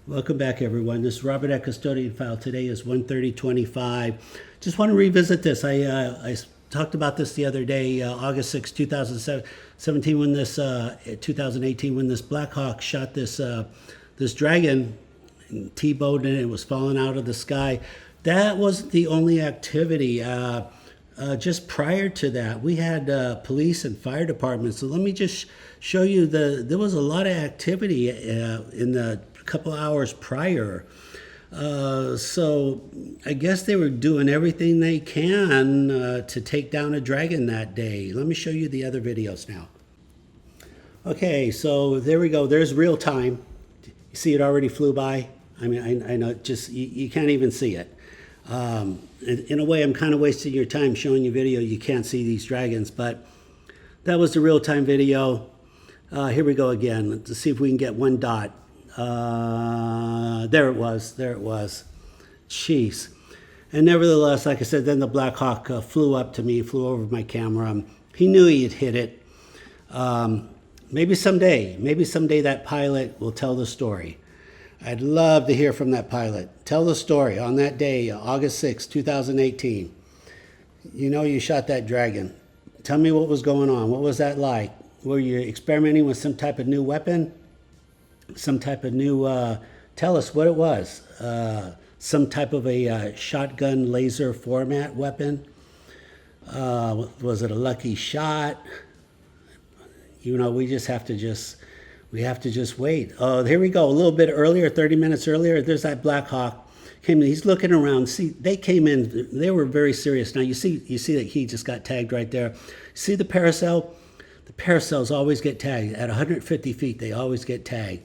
Welcome back, everyone. This is Robert at Custodian File. Today is 1/30/25. Just want to revisit this. I talked about this the other day, August 6, 2017, when this 2018, when this Black Hawk shot this this dragon, T-boned, and it was falling out of the sky. That wasn't the only activity. Just prior to that, we had police and fire departments. So let me just show you there was a lot of activity in the couple hours prior. So I guess they were doing everything they can to take down a dragon that day. Let me show you the other videos now. Okay, so there we go. There's real time. You see it already flew by? I mean, I know, just you can't even see it. In a way, I'm kind of wasting your time showing you video. You can't see these dragons, but that was the real-time video. Here we go again. Let's see if we can get one dot. There it was. There it was. Jeez. And nevertheless, like I said, then the Black Hawk flew up to me, flew over my camera. He knew he had hit it. Maybe someday that pilot will tell the story. I'd love to hear from that pilot. Tell the story on that day, August 6, 2018. You know you shot that dragon. Tell me what was going on. What was that like? Were you experimenting with some type of new weapon? Some type of new, tell us what it was. Some type of a shotgun laser format weapon? Was it a lucky shot? You know, we have to just wait. Oh, here we go. A little bit earlier, 30 minutes earlier, there's that Black Hawk. Came in, he's looking around. See, they came in, they were very serious. Now you see that he just got tagged right there. See the parasail? The parasails always get tagged. At 150 feet, they always get tagged.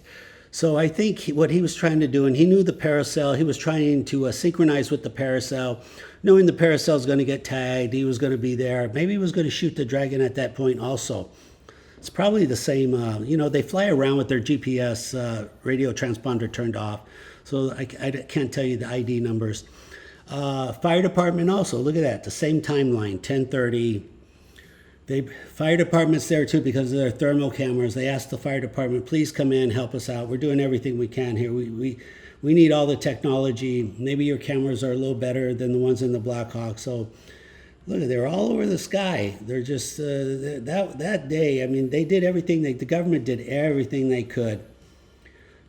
So I think what he was trying to do, and he knew the parasail, he was trying to synchronize with the parasail, knowing the parasail is going to get tagged, he was going to be there. Maybe he was going to shoot the dragon at that point also. It's probably the same, you know, they fly around with their GPS radio transponder turned off. So I can't tell you the ID numbers. Fire department also, look at that, the same timeline, 10:30. Fire department's there too because of their thermal cameras. They asked the fire department, please come in, help us out. We're doing everything we can here. We need all the technology. Maybe your cameras are a little better than the ones in the Black Hawk. So look, they're all over the sky. They're just, that day, I mean, they did everything, the government did everything they could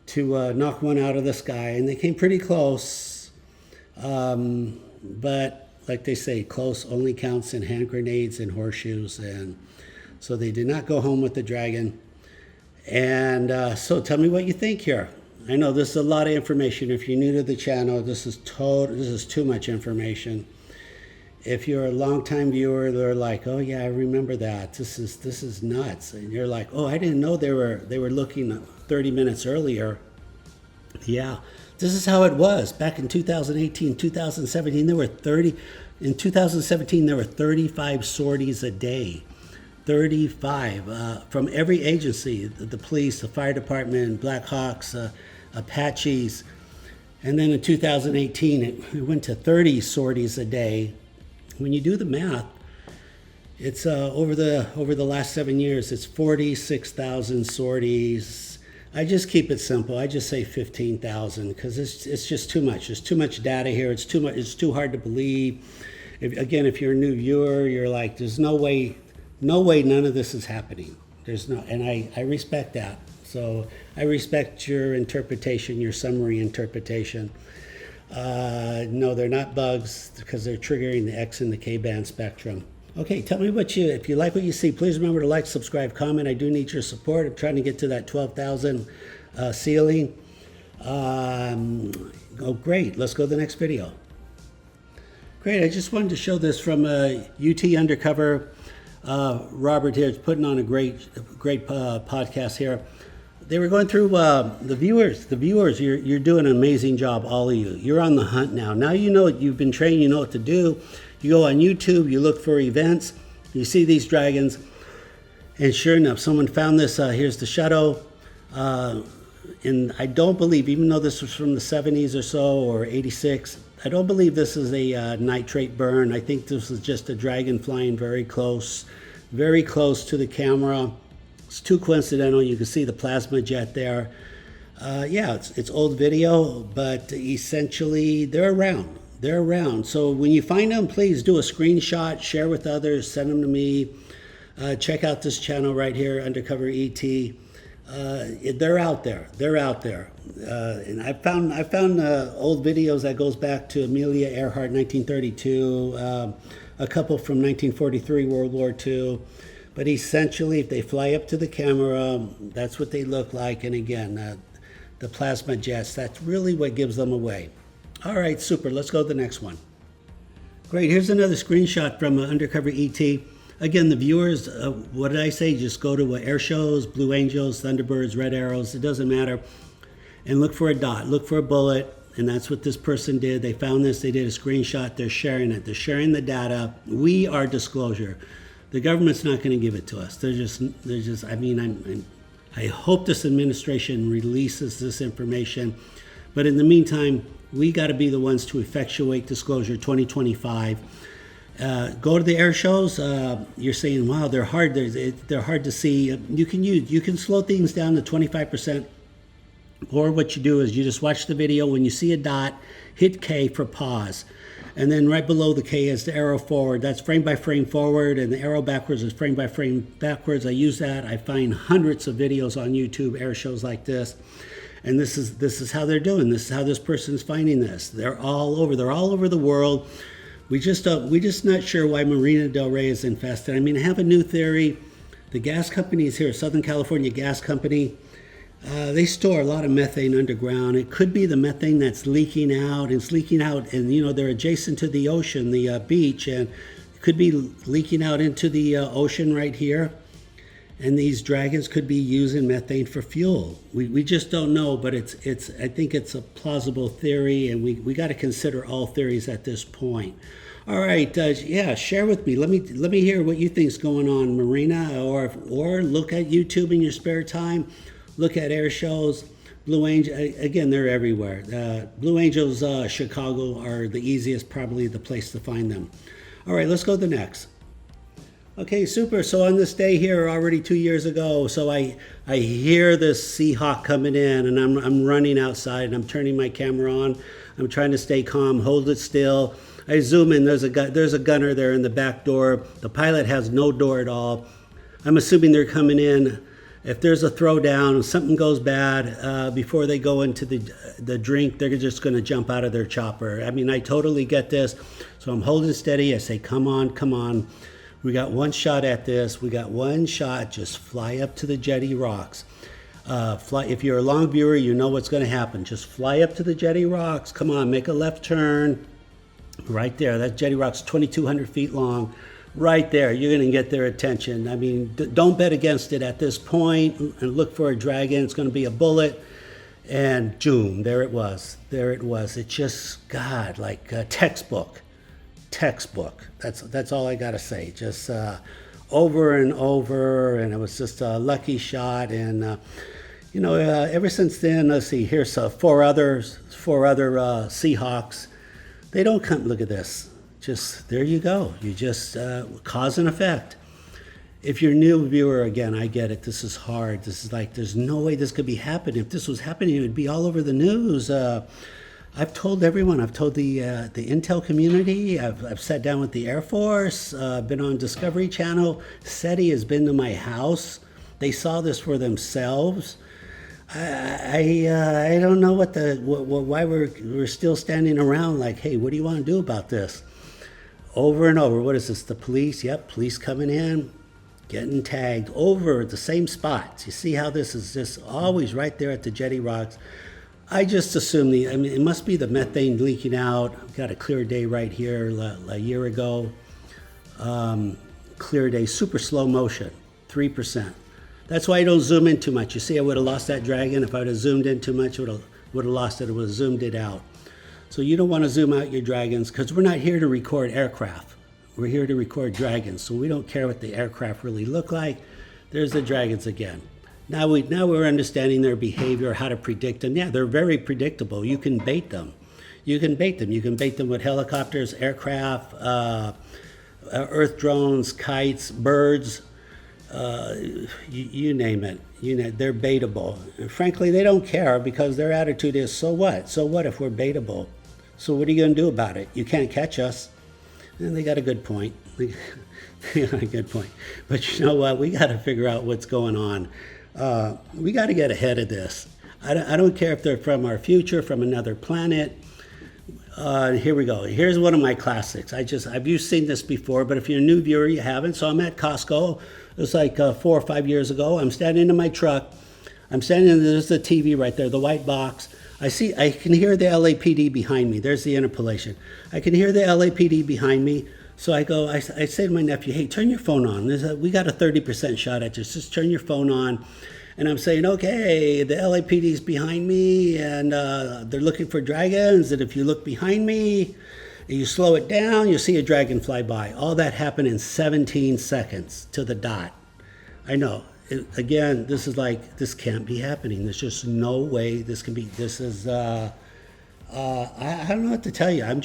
to knock one out of the sky. And they came pretty close. But like they say, close only counts in hand grenades and horseshoes. And so they did not go home with the dragon. And so tell me what you think here. I know this is a lot of information. If you're new to the channel, this is too much information. If you're a longtime viewer, they're like, oh yeah, I remember that. This is nuts. And you're like, oh, I didn't know they were looking 30 minutes earlier. Yeah. This is how it was back in 2018, 2017. In 2017, there were 35 sorties a day. 35 from every agency, the police, the fire department, Black Hawks, Apaches. And then in 2018, it went to 30 sorties a day. When you do the math, it's over the last 7 years, it's 46,000 sorties. I just keep it simple. I just say 15,000 because it's just too much. There's too much data here. It's too much. It's too hard to believe. If you're a new viewer, you're like, there's no way none of this is happening. There's no, and I respect that. So I respect your interpretation, your summary interpretation. No, they're not bugs because they're triggering the X and the K band spectrum. Okay, tell me if you like what you see, please remember to like, subscribe, comment. I do need your support. I'm trying to get to that 12,000 ceiling. Oh, great. Let's go to the next video. Great. I just wanted to show this from UT Undercover. Robert here is putting on a great podcast here. They were going through the viewers. You're doing an amazing job, all of you. You're on the hunt now. Now you know you've been trained. You know what to do. You go on YouTube. You look for events. You see these dragons, and sure enough, someone found this. Here's the shadow. And I don't believe, even though this was from the 70s or so or 86, I don't believe this is a nitrate burn. I think this is just a dragon flying very close to the camera. It's too coincidental. You can see the plasma jet there. Yeah, it's old video, but essentially they're around. They're around. So when you find them, please do a screenshot, share with others, send them to me. Check out this channel right here, Undercover ET. They're out there. They're out there. And I found old videos that goes back to Amelia Earhart, 1932, a couple from 1943, World War II. But essentially, if they fly up to the camera, that's what they look like. And again, the plasma jets, that's really what gives them away. All right, super. Let's go to the next one. Great. Here's another screenshot from Undercover ET. Again, the viewers, what did I say? Just go to air shows, Blue Angels, Thunderbirds, Red Arrows. It doesn't matter. And look for a dot. Look for a bullet. And that's what this person did. They found this. They did a screenshot. They're sharing it. They're sharing the data. We are disclosure. The government's not going to give it to us. They're just. I mean, I hope this administration releases this information. But in the meantime, we got to be the ones to effectuate disclosure 2025. Go to the air shows. You're saying, wow, they're hard. They're hard to see. You can slow things down to 25%. Or what you do is you just watch the video. When you see a dot, hit K for pause. And then right below the K is the arrow forward. That's frame by frame forward, and the arrow backwards is frame by frame backwards. I use that. I find hundreds of videos on YouTube, air shows like this. And this is how they're doing. This is how this person's finding this. They're all over. They're all over the world. We're just not sure why Marina Del Rey is infested. I mean, I have a new theory. The gas companies here, Southern California Gas Company, they store a lot of methane underground. It could be the methane that's leaking out. It's leaking out, and they're adjacent to the ocean, the beach, and it could be leaking out into the ocean right here. And these dragons could be using methane for fuel. We just don't know, but I think it's a plausible theory, and we got to consider all theories at this point. All right, yeah, share with me. Let me hear what you think's going on, Marina, or look at YouTube in your spare time. Look at air shows. Blue Angel, again, they're everywhere. Blue Angels, Chicago are the easiest, probably the place to find them. All right, let's go to the next. Okay, super. So on this day here, already 2 years ago, so I hear this Seahawk coming in, and I'm running outside, and I'm turning my camera on. I'm trying to stay calm, hold it still. I zoom in. There's a gunner there in the back door. The pilot has no door at all. I'm assuming they're coming in. If there's a throwdown, if something goes bad, before they go into the drink, they're just going to jump out of their chopper. I mean, I totally get this. So I'm holding steady. I say, come on, come on. We got one shot at this. We got one shot. Just fly up to the jetty rocks. If you're a long viewer, you know what's going to happen. Just fly up to the jetty rocks. Come on, make a left turn. Right there. That jetty rock's 2,200 feet long. Right there, you're going to get their attention. I mean, don't bet against it at this point, and look for a dragon. It's going to be a bullet, and boom, there it was. There it was. It just, God, like a textbook. That's all I got to say. Just over and over, and it was just a lucky shot. And ever since then, let's see. Here's four other Seahawks. They don't come. Look at this. Just, there you go. You just cause and effect. If you're a new viewer, again, I get it. This is hard. This is like, there's no way this could be happening. If this was happening, it would be all over the news. I've told everyone. I've told the intel community. I've sat down with the Air Force. Been on Discovery Channel. SETI has been to my house. They saw this for themselves. I don't know why we're still standing around like, hey, what do you want to do about this? Over and over. What is this? The police? Yep, police coming in, getting tagged over the same spots. You see how this is just always right there at the jetty rocks. I just assume it must be the methane leaking out. I've got a clear day right here a year ago. Clear day, super slow motion, 3%. That's why I don't zoom in too much. You see, I would have lost that dragon. If I would have zoomed in too much, would have lost it. I would have zoomed it out. So you don't want to zoom out your dragons, because we're not here to record aircraft. We're here to record dragons. So we don't care what the aircraft really look like. There's the dragons again. Now we're understanding their behavior, how to predict them. Yeah, they're very predictable. You can bait them. You can bait them with helicopters, aircraft, earth drones, kites, birds. you name it. They're baitable. And frankly, they don't care because their attitude is, so what? So what if we're baitable? So what are you going to do about it? You can't catch us. And they got a good point. They got a good point. But you know what? We got to figure out what's going on. We got to get ahead of this. I don't care if they're from our future, from another planet. Here we go. Here's one of my classics. You've seen this before, but if you're a new viewer, you haven't. So I'm at Costco. It was like 4 or 5 years ago. I'm standing in my truck. There's the TV right there, the white box. I can hear the LAPD behind me. There's the interpolation. I can hear the LAPD behind me. So I say to my nephew, hey, turn your phone on. We got a 30% shot at this. Just turn your phone on. And I'm saying, okay, the LAPD's behind me, and they're looking for dragons. And if you look behind me, and you slow it down, you'll see a dragon fly by. All that happened in 17 seconds to the dot. I know. Again, this can't be happening. There's just no way this can be. This is, I don't know what to tell you. I'm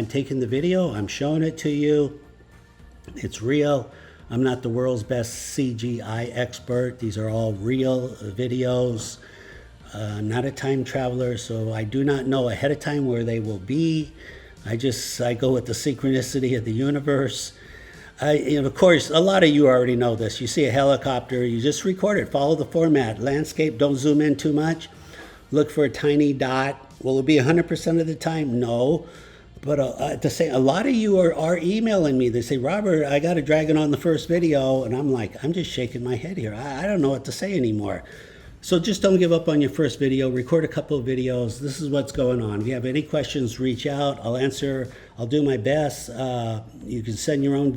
taking the video. I'm showing it to you. It's real. I'm not the world's best CGI expert. These are all real videos. I'm not a time traveler, so I do not know ahead of time where they will be. I go with the synchronicity of the universe. Of course, a lot of you already know this. You see a helicopter, you just record it. Follow the format. Landscape, don't zoom in too much. Look for a tiny dot. Will it be 100% of the time? No. But a lot of you are emailing me. They say, Robert, I got a dragon on the first video. And I'm like, I'm just shaking my head here. I don't know what to say anymore. So just don't give up on your first video. Record a couple of videos. This is what's going on. If you have any questions, reach out. I'll answer. I'll do my best. You can send your own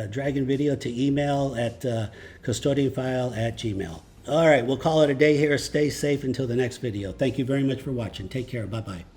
dragon video to email at custodianfile@gmail. All right, we'll call it a day here. Stay safe until the next video. Thank you very much for watching. Take care. Bye-bye.